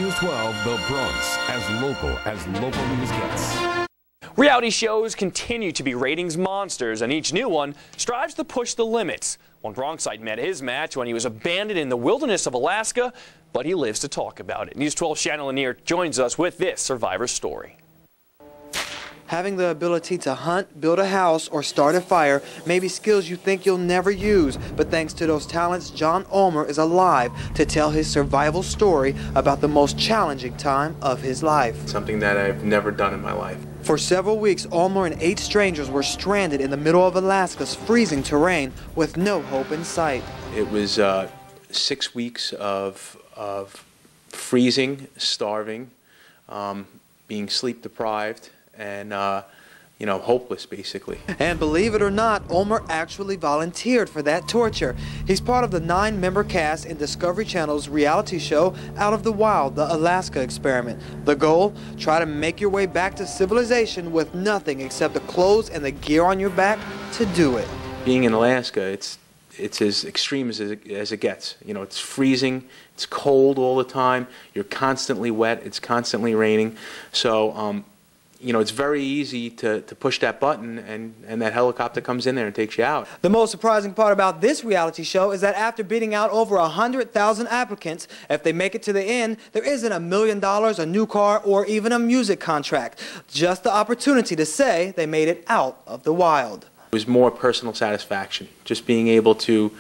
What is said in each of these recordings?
News 12, the Bronx, as local news gets. Reality shows continue to be ratings monsters, and each new one strives to push the limits. One Bronxite met his match when he was abandoned in the wilderness of Alaska, but he lives to talk about it. News 12 Shannon Lanier joins us with this survivor story. Having the ability to hunt, build a house, or start a fire may be skills you think you'll never use, but thanks to those talents, John Ulmer is alive to tell his survival story about the most challenging time of his life. Something that I've never done in my life. For several weeks, Ulmer and 8 strangers were stranded in the middle of Alaska's freezing terrain with no hope in sight. It was 6 weeks of freezing, starving, being sleep deprived, and hopeless, basically. And believe it or not, Ulmer actually volunteered for that torture. He's part of the 9-member cast in Discovery Channel's reality show Out of the Wild, the Alaska Experiment. The goal? Try to make your way back to civilization with nothing except the clothes and the gear on your back to do it. Being in Alaska, it's as extreme as it gets. You know, it's freezing, it's cold all the time, you're constantly wet, it's constantly raining. So, it's very easy to push that button and that helicopter comes in there and takes you out. The most surprising part about this reality show is that after beating out over 100,000 applicants, if they make it to the end, there isn't $1 million, a new car, or even a music contract. Just the opportunity to say they made it out of the wild. It was more personal satisfaction, just being able to,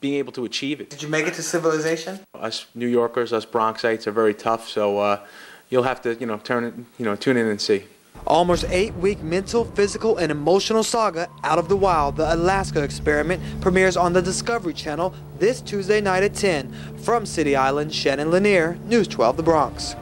being able to achieve it. Did you make it to civilization? Us New Yorkers, us Bronxites are very tough, so you'll have to, tune in and see. Ulmer's 8-week mental, physical, and emotional saga, Out of the Wild, the Alaska Experiment, premieres on the Discovery Channel this Tuesday night at 10. From City Island, Shannon Lanier, News 12 The Bronx.